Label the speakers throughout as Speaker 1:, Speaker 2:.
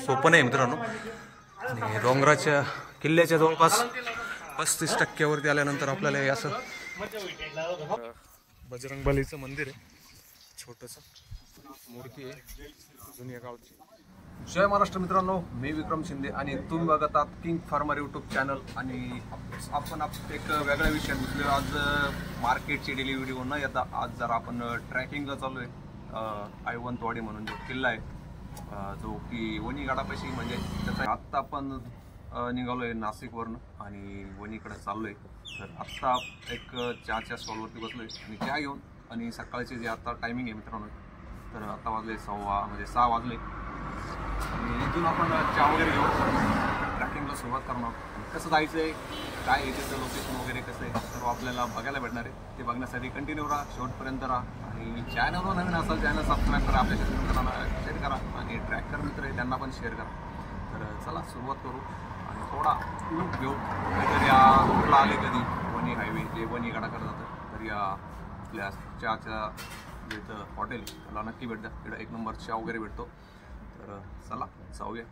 Speaker 1: सोपं नाही मित्रांनो। आणि डोंगराच्या किल्ल्याच्या जवळपास 35% वरती आल्यानंतर आपल्याला हे असं बजरंगबलीचं मंदिर आहे, छोटंसं मूर्ती आहे जुन्या गावची। जय महाराष्ट्र मित्रांनो, मी विक्रम शिंदे आणि तुम्ही बघत आहात किंग फार्मर यूट्यूब चॅनल। आणि आपण एक वेगळ्या विषयात घुसलो। आज मार्केटची डेली व्हिडिओ न येता आज जरा आपण ट्रॅकिंगला चालू आहे। आयवंतवाडी म्हणून जो किल्ला आहे, जो की वणीगडापाशी, म्हणजे त्याचा आत्ता आपण निघालो आहे नाशिकवरनं आणि वणीकडे चाललो आहे। तर आत्ता एक चहाच्या स्टॉलवरती बसलो आहे आणि चहा घेऊन, आणि सकाळचे जे आता टायमिंग आहे मित्रांनो, तर आता वाजले 6 वाजले आणि इथून आपण चहा वगैरे घेऊन ट्रॅकिंगला सुरुवात करणार। कसं जायचं आहे, काय आहे त्याचं लोकेशन वगैरे कसं आहे, सर्व आपल्याला बघायला भेटणार आहे। ते बघण्यासाठी कंटिन्यू राहा, शेवटपर्यंत राहा आणि चॅनलवर नवीन असाल चॅनल सबस्क्राईब करा, आपल्या मित्रांना शेअर करा आणि ट्रॅकर मित्र आहे त्यांना पण शेअर करा। तर चला सुरुवात करू आणि थोडा लूक घेऊ। नाहीतर या रूटला आले कधी वणी हायवे जे वणीगडाकडे जातं, तर या आपल्या चहाच्या जिथं हॉटेल त्याला नक्की भेटतं, तिकडं एक नंबर चहा वगैरे भेटतो। तर चला जाऊया।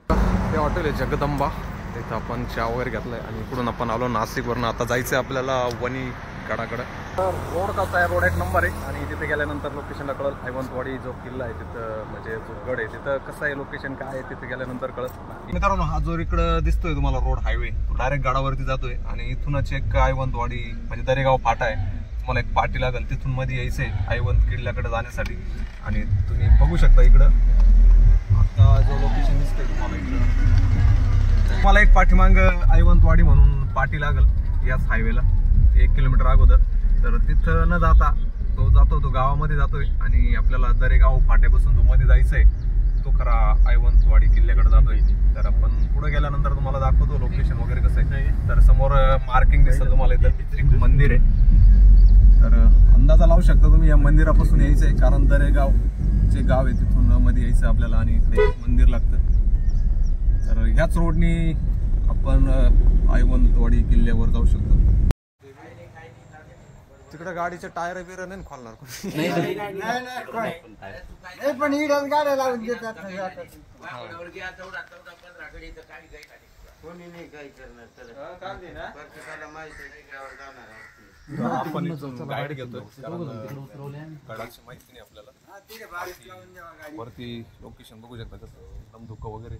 Speaker 1: ते हॉटेल आहे जगदंबा, तिथं आपण चहा वगैरे घेतलाय आणि इकडून आपण आलो नाशिकवरनं। आता जायचं आहे आपल्याला वणीगडाकडं। तर रोड कसा आहे, रोड एक नंबर आहे आणि तिथे गेल्यानंतर लोकेशनला कळलं। आयवंतवाडी जो किल्ला आहे तिथं, म्हणजे जो गड आहे तिथं कसं आहे, लोकेशन काय आहे तिथे गेल्यानंतर कळत। मित्रांनो, हा जो इकडं दिसतोय तुम्हाला रोड हायवे, तो डायरेक्ट गडावरती जातोय आणि इथूनच एक आयवंतवाडी म्हणजे दरेगाव फाटा आहे, तुम्हाला एक पाटी लागेल, तिथून मध्ये यायचं आहे आयवंत किल्ल्याकडे जाण्यासाठी। आणि तुम्ही बघू शकता इकडं आता जो लोकेशन दिसतंय तुम्हाला, इकडं तुम्हाला एक पाठीमाग आयवंतवाडी म्हणून पाटी लागल याच हायवेला 1 किलोमीटर अगोदर। तर तिथं न जाता तो गावामध्ये जातोय आणि आपल्याला दरेगाव फाट्यापासून जो मध्ये जायचंय तो खरा आयवंतवाडी किल्ल्याकडे जातोय। तर आपण पुढे गेल्यानंतर तुम्हाला दाखवतो लोकेशन वगैरे कसं आहे। तर समोर मार्किंग दिसतं तुम्हाला, इथं एक मंदिर आहे। तर अंदाजा लावू शकता तुम्ही या मंदिरापासून यायचं आहे, कारण दरेगाव जे गाव आहे तिथून मध्ये यायचं आपल्याला आणि इकडे मंदिर लागतं। तर ह्याच रोडनी आपण आयवंतवाडी किल्ल्यावर जाऊ शकतो। तिकडे गाडीचे टायर बिर नाही खोलणार
Speaker 2: पण इडन गाड्या लावून देतात, कोणी नाही काय करणार।
Speaker 1: आपण गाईड घेतो, गडाची माहिती नाही आपल्याला। वरती लोकेशन बघू शकता कसं एकदम धुकं वगैरे।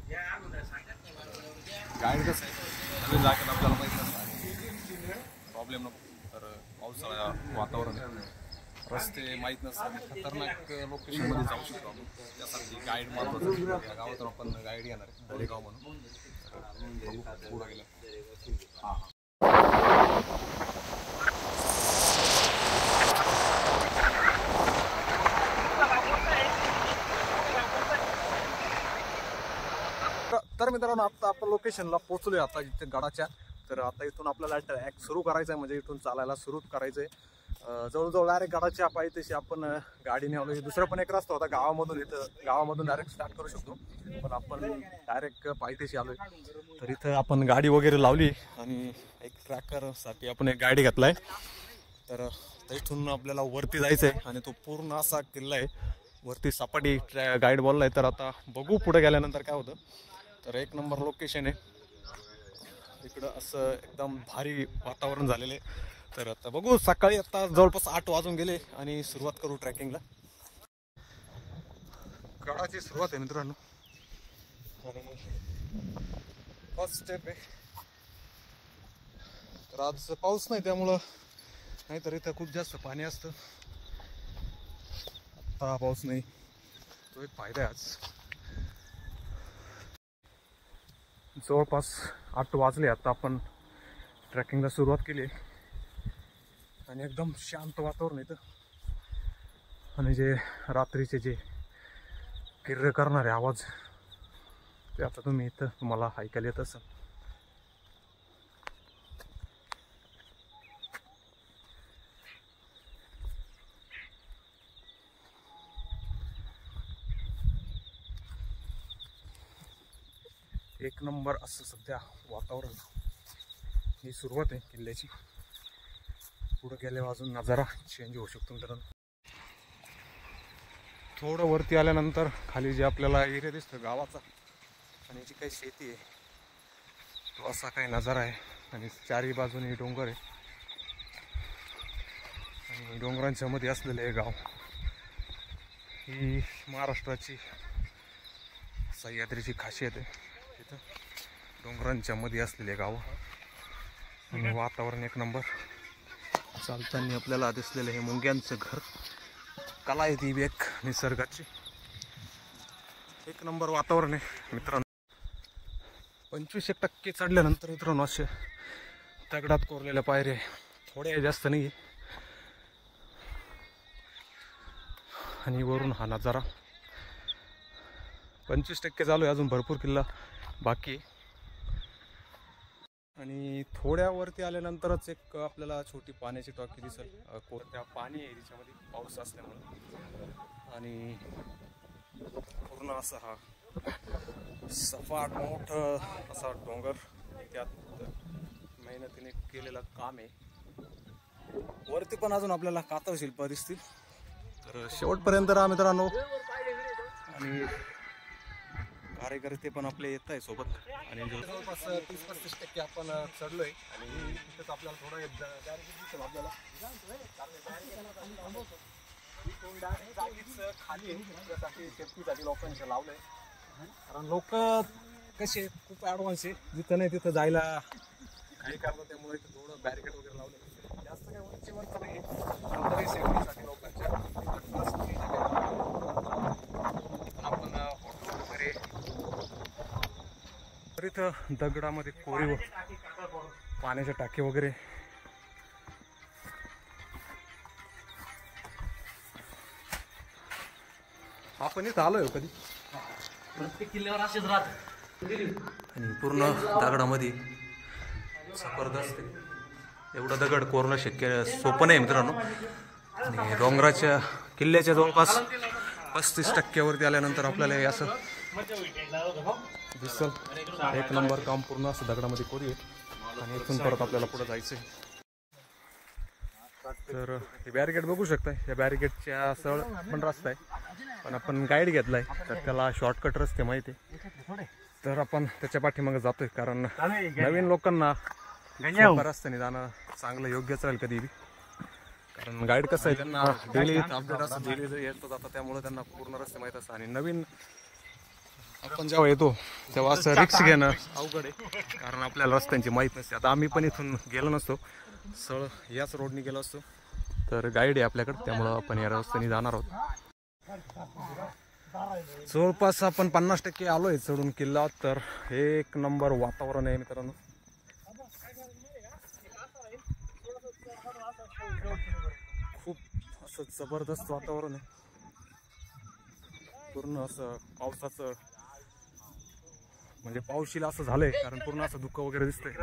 Speaker 1: गाईड कसं आहे जागेत आपल्याला माहिती नसतं, प्रॉब्लेम नको। तर पावसाळा वातावरण आहे, रस्ते माहीत नसतात, खतरनाक लोकेशनमध्ये जाऊ शकतो आपण, त्यासाठी गाईड महत्त्वाचं। या गावातून आपण गाईड घेणार आहे दरेगाव म्हणून। बघू पुढं गेलं। तर मित्रांनो, आता आपण लोकेशनला पोहोचलोय आता इथे गडाच्या। तर आता इथून आपल्याला ट्रॅक सुरू करायचं आहे, म्हणजे इथून चालायला सुरू करायचं आहे। जवळजवळ डायरेक्ट गडाच्या पायथ्याशी आपण गाडीने आलो। दुसरा पण एक रस्ता होता गावामधून, इथं गावामधून डायरेक्ट स्टार्ट करू शकतो, पण आपण डायरेक्ट पायथ्याशी आलोय। तर इथं आपण गाडी वगैरे लावली आणि एक ट्रॅकरसाठी आपण एक गाडी घेतलाय। तर इथून आपल्याला वरती जायचं आहे आणि तो पूर्ण असा किल्ला आहे, वरती सपाटी गाईड बोललाय। तर आता बघू पुढे गेल्यानंतर काय होतं। तर एक नंबर लोकेशन आहे, इकडं असं एकदम भारी वातावरण झालेलं आहे। तर आता बघू, सकाळी आता जवळपास 8 वाजून गेले आणि सुरुवात करू ट्रॅकिंगला। गडाची सुरुवात आहे मित्रांनो, फर्स्ट स्टेप आहे। तर आज पाऊस नाही त्यामुळं, नाहीतर इथं खूप जास्त पाणी असतं। आता पाऊस नाही, तो एक फायदा आहे आज। जवळपास 8 वाजले, आता आपण ट्रॅकिंगला सुरुवात केली आणि एकदम शांत वातावरण येतं आणि जे रात्रीचे जे किर्र करणारे आवाज ते आता तुम्ही इथं तुम्हाला ऐकायला येत असेल। एक नंबर असं सध्या वातावरण, ही सुरुवात आहे किल्ल्याची। पुढे गेल्यावर अजून नजारा चेंज होऊ शकतो मित्रांनो। थोडं वरती आल्यानंतर खाली जे आपल्याला एरिया दिसतो गावाचा, आणि जी काही शेती आहे तो असा काही नजारा आहे आणि चारी बाजूनी डोंगर आहे आणि डोंगरांच्या मध्ये असलेलं हे गाव ही महाराष्ट्राची सह्याद्रीची खासियत आहे. तिथं डोंगरांच्या मध्ये असलेले गाव आणि वातावरण एक नंबर. चालताना आपल्याला दिसलेलं हे मुंग्यांचं घर, कला आहे ती एक निसर्गाची. एक नंबर वातावरण आहे मित्रांनो. 25% चढल्यानंतर मित्रांनो असे दगडात कोरलेल्या पायऱ्या थोड्या जास्त नाही आणि वरून हा नजारा. 25% चालू आहे, अजून भरपूर किल्ला बाकी आहे. आणि थोड्यावरती आल्यानंतरच एक आपल्याला छोटी पाण्याची टाकी दिसेल. कोरत्या पाणी आहे तिच्यामध्ये पाऊस असल्यामुळे आणि पूर्ण असा हा सपाट मोठं असा डोंगर, त्यात मेहनतीने केलेलं काम आहे. वरती पण अजून आपल्याला कातळ शिल्प दिसतील. तर शेवटपर्यंत राहा मित्रांनो. आणि कार्यकर्ते पण आपले येत आहे सोबत आणि जवळपास 30-35% आपण चढलोय आणि तिथेच आपल्याला थोडं आपल्याला खाली त्यासाठी सेफ्टीसाठी लोकांचं लावलंय. कारण लोक कसे खूप ॲडव्हान्स आहे, जिथं नाही तिथं जायला काही करतात, त्यामुळे थोडं बॅरिकेड वगैरे लावलं. जास्त काही उंचीवरचं नाही तरी सेफ्टीसाठी लोकांच्या आपण हॉटेल वगैरे. तर इथं दगडामध्ये कोरी व पाण्याचे टाके वगैरे. आपण इथं आलोय कधी?
Speaker 2: प्रत्येक किल्ल्यावर असेच राहत
Speaker 1: आणि पूर्ण दगडामध्ये जबरदस्त आहे. एवढं दगड कोरणं सोपं नाही मित्रांनो. आणि डोंगराच्या किल्ल्याच्या जवळपास 35% वरती आल्यानंतर आपल्याला हे असं दिसल. एक नंबर काम पूर्ण असं दगडामध्ये कोरी आहे आणि इथून परत आपल्याला पुढे जायचंय. तर हे बॅरिकेड बघू शकता. या बॅरिकेडच्या सरळ पण रस्ता आहे, पण आपण गाईड घेतलाय तर त्याला शॉर्टकट रस्ते माहिती आहे, तर आपण त्याच्या पाठीमागे जातोय. कारण नवीन लोकांना रस्त्याने जाणं चांगलं योग्यच राहील कधी बी. कारण गाईड कसं आहे, त्यांना डेली अपडेट असतं, डेली येतो जातं, त्यामुळे त्यांना पूर्ण रस्ते माहीत असतात. आणि नवीन आपण जेव्हा येतो तेव्हा असं रिक्स घेणं अवघड आहे, कारण आपल्याला रस्त्यांची माहीत नसते. आता आम्ही पण इथून गेलो नसतो, सरळ याच रोडने गेलो असतो. तर गाईड आहे आपल्याकडे, त्यामुळं आपण या रस्त्याने जाणार आहोत. जवळपास आपण 50% आलोय चढून किल्ला. तर एक नंबर वातावरण आहे मित्रांनो. खूप असं जबरदस्त वातावरण आहे. पूर्ण असं पावसाचं म्हणजे पाऊस येईल असं झालंय, कारण पूर्ण असं धुकं वगैरे दिसतंय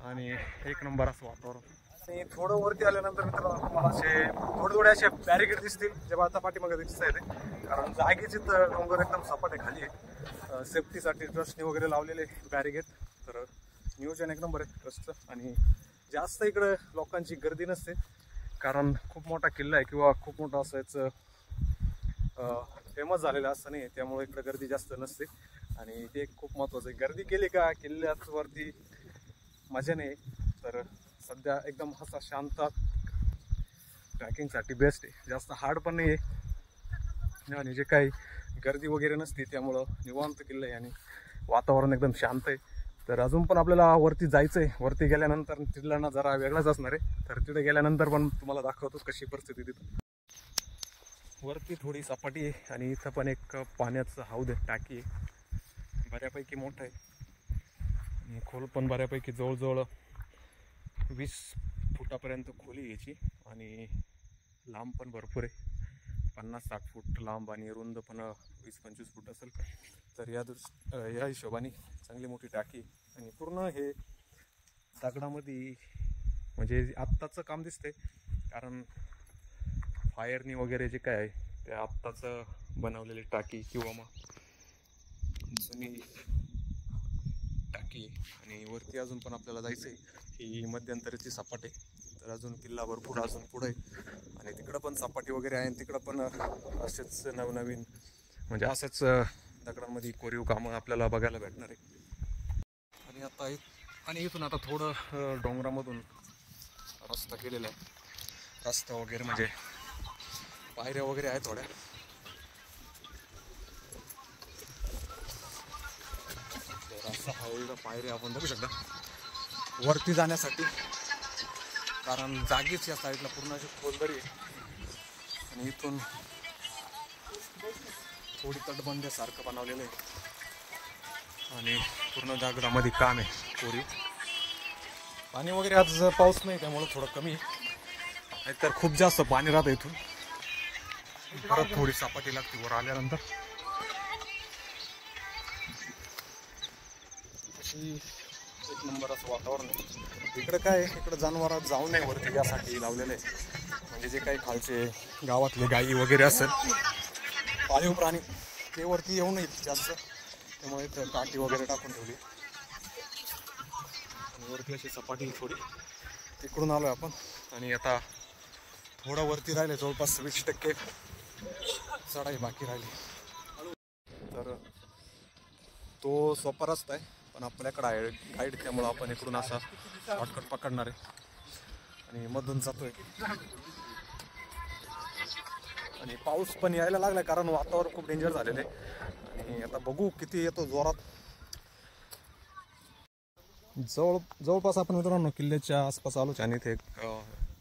Speaker 1: आणि एक नंबर असं वातावरण. आणि थोडं वरती आल्यानंतर मित्रांनो तुम्हाला असे थोडे असे बॅरिकेड दिसतील, जेव्हा आता पाठीमागे दिसत आहे. कारण जागेची तर डोंगर एकदम सपाट आहे, खाली आहे. सेफ्टीसाठी ट्रस्टने वगैरे लावलेले बॅरिकेड. तर नियोजन एक नंबर आहे ट्रस्टचं. आणि जास्त इकडं लोकांची गर्दी नसते, कारण खूप मोठा किल्ला आहे किंवा खूप मोठं असं याचं फेमस झालेलं असं नाही, त्यामुळे इकडं गर्दी जास्त नसते. आणि ते खूप महत्त्वाचं आहे. गर्दी केली का किल्ल्यावरती मजा नाही. तर सध्या एकदम असा शांत ट्रॅकिंगसाठी बेस्ट आहे, जास्त हार्ड पण नाही आहे आणि जे काही गर्दी वगैरे नसते, त्यामुळं निवांत किल्ला आहे आणि वातावरण एकदम शांत आहे. तर अजून पण आपल्याला वरती जायचं आहे. वरती गेल्यानंतर तिथला ना जरा वेगळाच असणार आहे, तर तिथे गेल्यानंतर पण तुम्हाला दाखवतो कशी परिस्थिती तिथं. वरती थोडी सपाटी आहे आणि इथं पण एक पाण्याचं हौद आहे, टाकी आहे, बऱ्यापैकी मोठं आहे आणि खोल पण बऱ्यापैकी जवळजवळ 20 फुटापर्यंत खोली याची. आणि लांब पण भरपूर आहे, 50-60 फूट लांब आणि रुंद पण 20-25 फूट असेल. तर या हिशोबाने चांगली मोठी टाकी. आणि पूर्ण हे दगडामध्ये म्हणजे आत्ताचं काम दिसतंय, कारण फायरनी वगैरे जे काय आहे ते आत्ताचं बनवलेली टाकी किंवा मग जुनी टाकी. आणि वरती अजून पण आपल्याला जायचं आहे. ही मध्यंतरीची सपाट आहे, तर अजून किल्ला भरपूर अजून पुढे आहे आणि तिकडं पण सपाटी वगैरे आहे. आणि तिकडं पण असेच नवनवीन म्हणजे असंच दगडांमध्ये कोरीव कामं आपल्याला बघायला भेटणार आहे. आणि इथून आता थोडं डोंगरामधून रस्ता केलेला आहे. रस्ता वगैरे म्हणजे पायऱ्या वगैरे आहेत थोड्या. रस्ता हळूहळू पायऱ्या आपण बघू शकता वरती जाण्यासाठी, कारण जागीच या साईडला पूर्ण अशी खोलदरी आहे. आणि इथून थोडी तटबंदीसारखं बनवलेलं आहे आणि पूर्ण दगडामध्ये काम आहे कोरीव. पाणी वगैरे आज पाऊस नाही त्यामुळं थोडं कमी आहे, तर खूप जास्त पाणी राहतं. इथून परत थोडी सपाटी लागते वर आल्यानंतर. अशी एक नंबर असं वातावरण आहे. इकडं काय आहे, इकडं जनावरात जाऊ नये वरती यासाठी लावलेलं आहे. म्हणजे जे काही खालचे गावातले गाई वगैरे असेल पाळीव प्राणी ते वरती येऊ नयेत जास्त, त्यामुळे इथं काठी वगैरे टाकून ठेवली. आणि वरती अशी सपाटी थोडी तिकडून आलो आपण. आणि आता थोडं वरती राहिले, जवळपास 20% चढाई बाकी राहिली. तर तो सोपा रस्ता आहे, पण आपल्याकडे आहे गाईड, त्यामुळं आपण इकडून असा शॉर्टकट पकडणार आहे आणि मधून जातोय. आणि पाऊस पण यायला लागला, कारण वातावरण खूप डेंजर झालेलं आहे. आणि आता बघू किती येतो जोरात. जवळपास आपण मित्रांनो किल्ल्याच्या आसपास आलोच. आणि इथे एक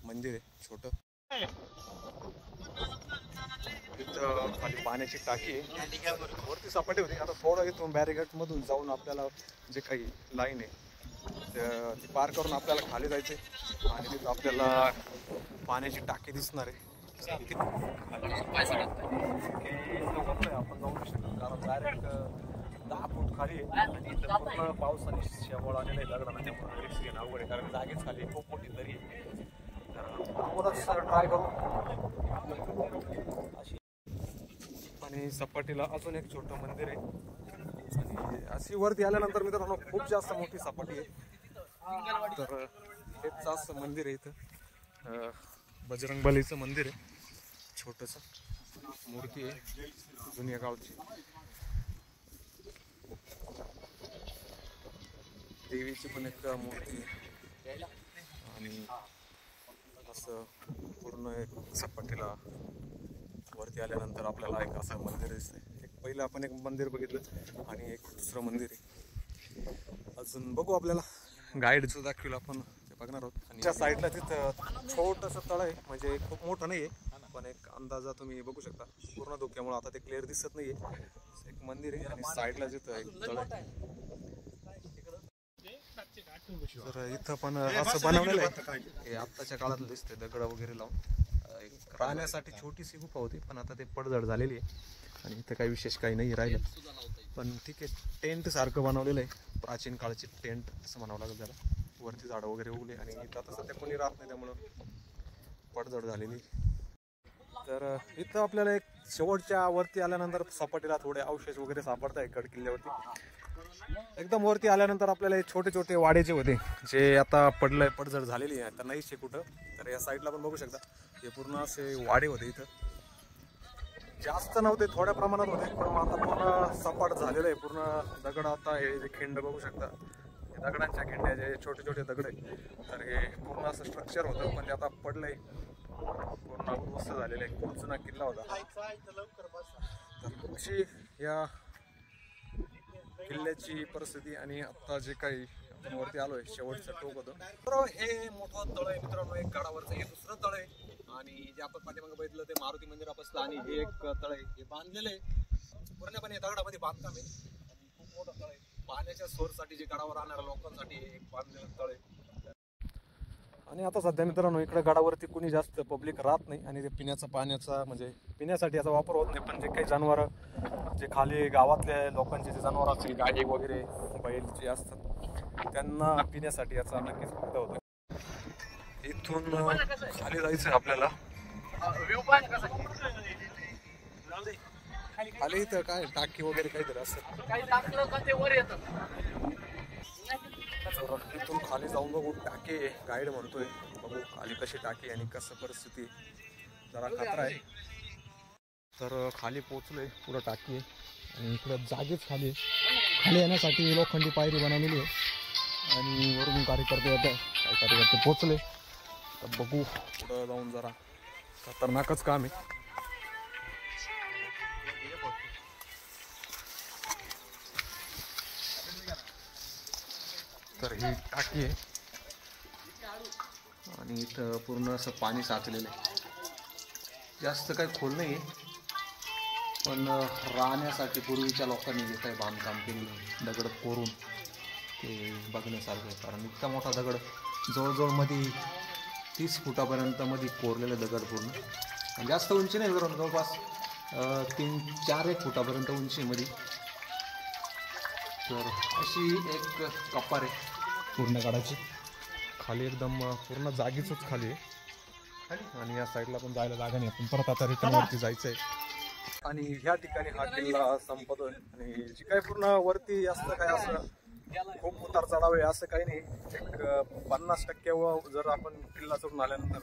Speaker 1: मंदिर आहे छोटं. तिथं खाली पाण्याची टाकी आहे, वरती सपाटी होती. आता थोडं इथून बॅरिगेट मधून जाऊन आपल्याला जे काही लाईन आहे ती पार करून आपल्याला खाली जायचे. आणि तिथं आपल्याला पाण्याची टाकी दिसणार आहे. आपण जाऊ नाही शकतो, कारण डायरेक्ट 10 फूट खाली आहे. आणि इथं पूर्ण पावसाने शेवाळ आलेलं आहे दगडांना, त्यामुळे रिक्स घेणं अवघड आहे, कारण जागेच खाली खूप मोठी दरी आहे. तर ट्राय करू. आणि सपाटीला अजून एक छोटं मंदिर आहे. आणि अशी वरती आल्यानंतर मित्रांनो खूप जास्त मोठी सपाटी आहे. तर हेच असं मंदिर आहे इथं. बजरंगबलीचं मंदिर आहे, छोटंसं मूर्ती आहे जुन्या काळची. देवीची पण एक मूर्ती आहे. आणि असं पूर्ण एक सपाटीला वरती आल्यानंतर आपल्याला एक असं मंदिर दिसतंय. एक पहिलं आपण एक मंदिर बघितलं आणि एक दुसरं मंदिर आहे. अजून बघू, आपल्याला गाईड जो दाखवलं आपण ते बघणार आहोत. आणि त्या साईडला तिथं छोटंसं तळ आहे, म्हणजे खूप मोठं नाही आहे, पण एक अंदाजा तुम्ही बघू शकता. पूर्ण धुक्यामुळे आता ते क्लिअर दिसत नाहीये. एक मंदिर आहे आणि साईडला तिथं एक तळ आहे. तर इथं पण असं बनवलेलं आहे, हे आत्ताच्या काळात दिसतंय दगड वगैरे लावून. राहण्यासाठी छोटीशी गुफा होती, पण आता ते पडझड झालेली आहे आणि इथं काही विशेष काही नाही राहिलं. पण ठीक आहे, टेंट सारखं बनवलेलं आहे, प्राचीन काळची टेंट असं म्हणावं लागेल त्याला. वरती झाडं वगैरे उगले आणि इथं आता सध्या कोणी राहत नाही, त्यामुळं पडझड झालेली. तर इथं आपल्याला एक शेवटच्या वरती आल्यानंतर सपाटीला थोडे अवशेष वगैरे सापडत आहे गड किल्ल्यावरती. एकदम वरती आल्यानंतर आपल्याला छोटे छोटे वाडे जे होते, जे आता पडझड झालेली आहे, आता नाहीच आहे कुठं. तर या साईडला पण बघू शकता, हे पूर्ण असे वाडे होते. इथं जास्त नव्हते, थोड्या प्रमाणात होते, पण आता पूर्ण सपाट झालेलं आहे. पूर्ण दगड, आता हे जे खिंड बघू शकता, दगडांच्या खिंड्या जे छोटे छोटे दगड आहे, तर हे पूर्ण असं स्ट्रक्चर होतं, पण ते आता पडलंय, पूर्ण उद्ध्वस्त झालेलं आहे. खूप जुना किल्ला होता. तर अशी या किल्ल्याची परिस्थिती. आणि आता जे काही आपण वरती आलोय, शेवटचं टोक होतं. तर हे मोठं तळ आहे मित्रांनो, एक गडावरचं. हे दुसरं तळ आहे. आणि जे आपण पाठीमागे बघितलं ते मारुती मंदिरापासून, आणि हे एक तळ आहे, हे बांधलेलं आहे पूर्णपणे दगडामध्ये बांधकाम आहे. आणि खूप मोठं तळ आहे. पाण्याच्या सोर्ससाठी, जे गडावर राहणाऱ्या लोकांसाठी हे एक बांधलेलं तळ आहे. आणि आता सध्या मित्रांनो इकडे गडावरती कोणी जास्त पब्लिक राहत नाही, आणि ते पिण्याचा पाण्याचा म्हणजे पिण्यासाठी याचा वापर होत नाही. पण जे काही जनावरं, जे खाली गावातल्या लोकांचे जे जनावर असतील, गाई वगैरे बैल जे असतात, त्यांना पिण्यासाठी याचा नक्कीच फायदा होतो. इथून खाली जायचं आपल्याला. खाली इथं काय टाकी वगैरे काहीतरी असतं, इथून खाली जाऊन बघू. टाकी गाईड म्हणतोय, बघू खाली कशी टाकी आणि कसं परिस्थिती, जरा खतरा आहे. तर खाली पोचलोय, पुढं टाकी आहे आणि इकडं जागेच खाली येण्यासाठी लोखंडी पायरी बनवलेली आहे आणि वरून कार्यकर्ते येतात. काही कार्यकर्ते पोचले तर बघू पुढं जाऊन जरा खतरनाकच काम आहे. तर ही टाकी आहे आणि इथं पूर्ण असं पाणी साचलेलं आहे. जास्त काही खोल नाही आहे पण राहण्यासाठी पूर्वीच्या लोकांनी जे काही बांधकाम केलं दगड कोरून ते बघण्यासारखं आहे. कारण इतका मोठा दगड जवळजवळ मध्ये 30 फुटापर्यंत मध्ये कोरलेलं दगड पूर्ण आणि जास्त उंची नाही करून जवळपास 3-4 फुटापर्यंत उंचीमध्ये. तर अशी एक कपार आहे पूर्ण काढायची. खाली एकदम पूर्ण जागीच खाली आहे आणि या साईडला पण जायला जागा नाही. आपण परत आता रिटर्नवरती जायचं आहे आणि ह्या ठिकाणी हा किल्ला संपतोय. आणि जी काही पूर्ण वरती असतं काय असं खूप उतार चढाव आहे असं काही नाही. एक 50% जर आपण किल्ला चढून आल्यानंतर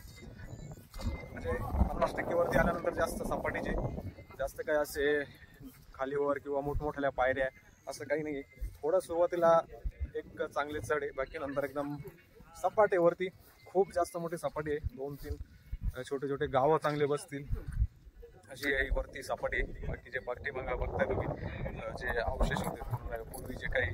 Speaker 1: म्हणजे 50% वरती आल्यानंतर जास्त सपाटीचे जास्त काय असे खालीवर किंवा मोठमोठ्या पायऱ्या असं काही नाही. थोडं सुरुवातीला एक चांगली चढ आहे बाकी नंतर एकदम सपाट आहे. वरती खूप जास्त मोठी सपाटी आहे. 2-3 छोटे छोटे गावं चांगले बसतील अशी आहे वरती सपाटी आहे. बाकीचे पाठी मग बघताय तुम्ही जे अवशेष होते पूर्वी जे काही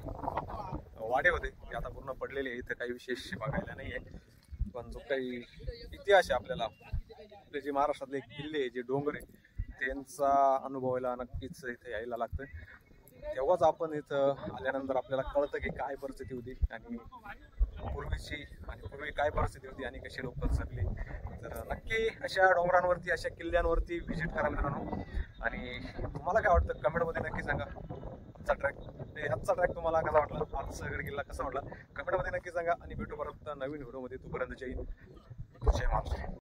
Speaker 1: वाडे होते ते आता पूर्ण पडलेले आहे. इथं काही विशेष बघायला नाही आहे पण जो काही इतिहास आहे आपल्याला आपले जे महाराष्ट्रातले किल्ले जे डोंगर आहे त्यांचा अनुभवायला नक्कीच इथे यायला लागतं. तेव्हाच आपण इथं आल्यानंतर आपल्याला कळतं की काय परिस्थिती होती आणि पूर्वी काय परिस्थिती होती आणि कशी लोक जगली. तर नक्की अशा डोंगरांवरती अशा किल्ल्यांवरती व्हिजिट करा मित्रांनो. आणि तुम्हाला काय वाटतं कमेंटमध्ये नक्की सांगा. आजचा ट्रॅक तुम्हाला कसा वाटला, आजचा गड किल्ला कसा वाटला कमेंटमध्ये नक्की सांगा. आणि भेटू परत नवीन व्हिडिओमध्ये. तोपर्यंत जय हिंद जय महाराष्ट्र.